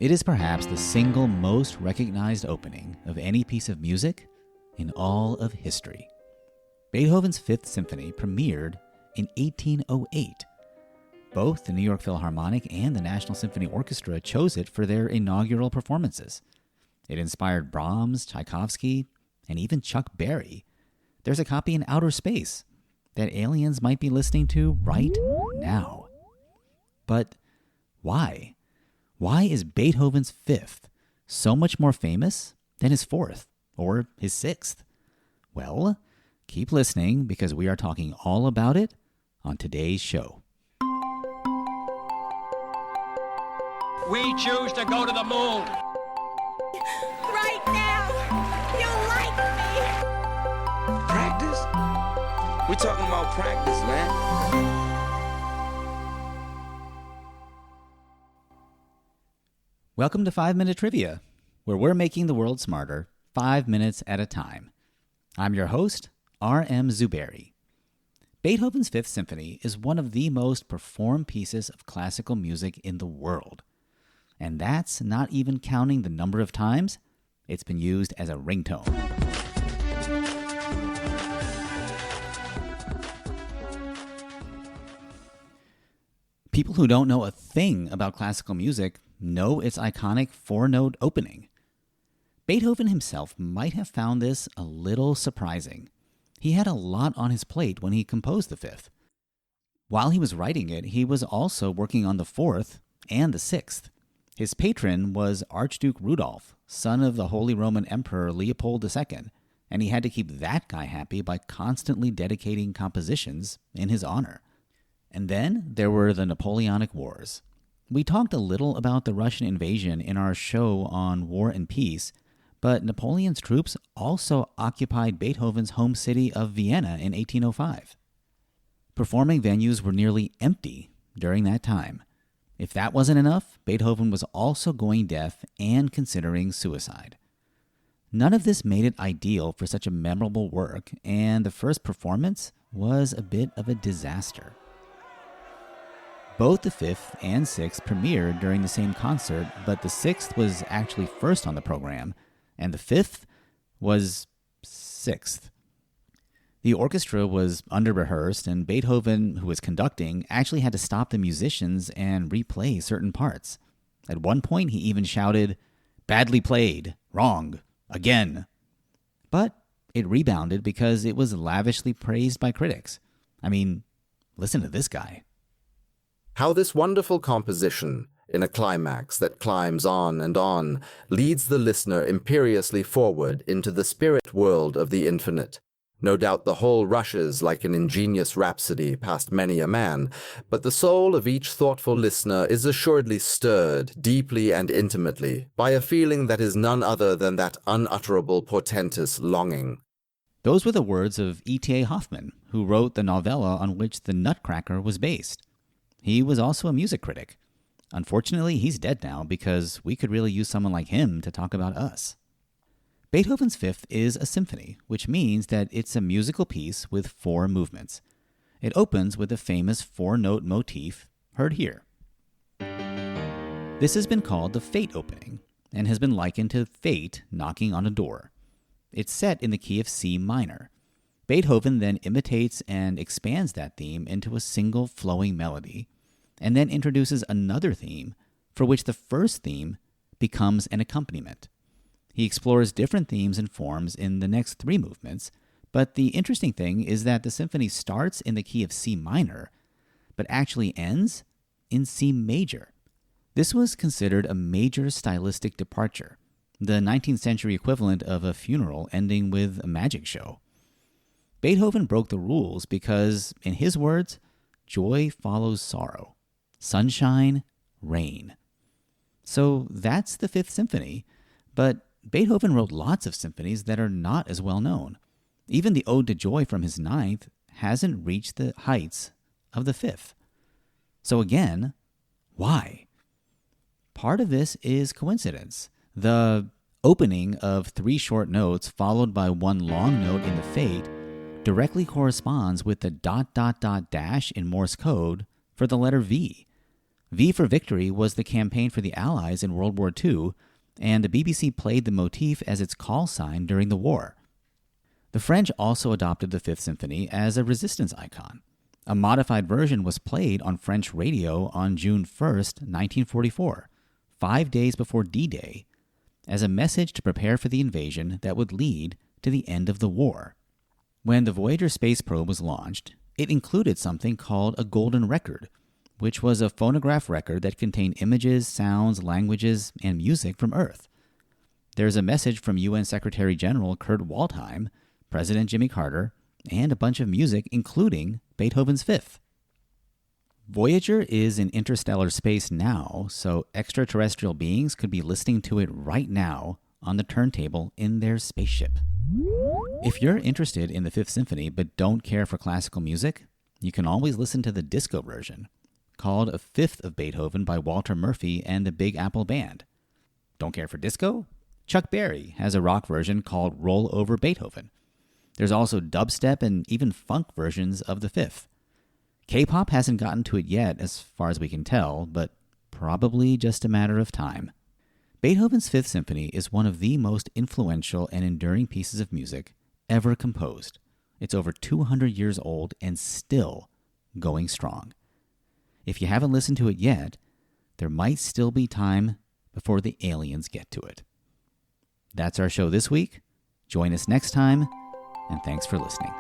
It is perhaps the single most recognized opening of any piece of music in all of history. Beethoven's Fifth Symphony premiered in 1808. Both the New York Philharmonic and the National Symphony Orchestra chose it for their inaugural performances. It inspired Brahms, Tchaikovsky, and even Chuck Berry. There's a copy in outer space that aliens might be listening to right now. But why? Why is Beethoven's Fifth so much more famous than his Fourth or his Sixth? Well, keep listening because we are talking all about it on today's show. We choose to go to the moon. Right now, you like me. Practice? We're talking about practice, man. Welcome to 5 Minute Trivia, where we're making the world smarter 5 minutes at a time. I'm your host, R.M. Zuberi. Beethoven's Fifth Symphony is one of the most performed pieces of classical music in the world. And that's not even counting the number of times it's been used as a ringtone. People who don't know a thing about classical music know its iconic four-note opening. Beethoven himself might have found this a little surprising. He had a lot on his plate when he composed the Fifth. While he was writing it, he was also working on the Fourth and the Sixth. His patron was Archduke Rudolph, son of the Holy Roman Emperor Leopold II, and he had to keep that guy happy by constantly dedicating compositions in his honor. And then there were the Napoleonic Wars. We talked a little about the Russian invasion in our show on War and Peace, but Napoleon's troops also occupied Beethoven's home city of Vienna in 1805. Performing venues were nearly empty during that time. If that wasn't enough, Beethoven was also going deaf and considering suicide. None of this made it ideal for such a memorable work, and the first performance was a bit of a disaster. Both the Fifth and Sixth premiered during the same concert, but the Sixth was actually first on the program, and the Fifth was sixth. The orchestra was under-rehearsed, and Beethoven, who was conducting, actually had to stop the musicians and replay certain parts. At one point, he even shouted, "Badly played, wrong, again." But it rebounded because it was lavishly praised by critics. I mean, listen to this guy. How this wonderful composition, in a climax that climbs on and on, leads the listener imperiously forward into the spirit world of the infinite. No doubt the whole rushes like an ingenious rhapsody past many a man, but the soul of each thoughtful listener is assuredly stirred, deeply and intimately, by a feeling that is none other than that unutterable portentous longing. Those were the words of E.T.A. Hoffmann, who wrote the novella on which The Nutcracker was based. He was also a music critic. Unfortunately, he's dead now because we could really use someone like him to talk about us. Beethoven's Fifth is a symphony, which means that it's a musical piece with four movements. It opens with the famous four-note motif heard here. This has been called the Fate opening and has been likened to fate knocking on a door. It's set in the key of C minor. Beethoven then imitates and expands that theme into a single flowing melody, and then introduces another theme for which the first theme becomes an accompaniment. He explores different themes and forms in the next three movements, but the interesting thing is that the symphony starts in the key of C minor, but actually ends in C major. This was considered a major stylistic departure, the 19th century equivalent of a funeral ending with a magic show. Beethoven broke the rules because, in his words, joy follows sorrow, sunshine, rain. So that's the Fifth Symphony, but Beethoven wrote lots of symphonies that are not as well known. Even the Ode to Joy from his Ninth hasn't reached the heights of the Fifth. So again, why? Part of this is coincidence. The opening of three short notes followed by one long note in the Fate directly corresponds with the ... dash in Morse code for the letter V. V for Victory was the campaign for the Allies in World War II, and the BBC played the motif as its call sign during the war. The French also adopted the Fifth Symphony as a resistance icon. A modified version was played on French radio on June 1st, 1944, 5 days before D-Day, as a message to prepare for the invasion that would lead to the end of the war. When the Voyager space probe was launched, it included something called a golden record, which was a phonograph record that contained images, sounds, languages, and music from Earth. There's a message from UN Secretary General Kurt Waldheim, President Jimmy Carter, and a bunch of music, including Beethoven's Fifth. Voyager is in interstellar space now, so extraterrestrial beings could be listening to it right now on the turntable in their spaceship. If you're interested in the Fifth Symphony but don't care for classical music, you can always listen to the disco version, called A Fifth of Beethoven by Walter Murphy and the Big Apple Band. Don't care for disco? Chuck Berry has a rock version called Roll Over Beethoven. There's also dubstep and even funk versions of the Fifth. K-pop hasn't gotten to it yet, as far as we can tell, but probably just a matter of time. Beethoven's Fifth Symphony is one of the most influential and enduring pieces of music ever composed. It's over 200 years old and still going strong. If you haven't listened to it yet, there might still be time before the aliens get to it. That's our show this week. Join us next time, and thanks for listening.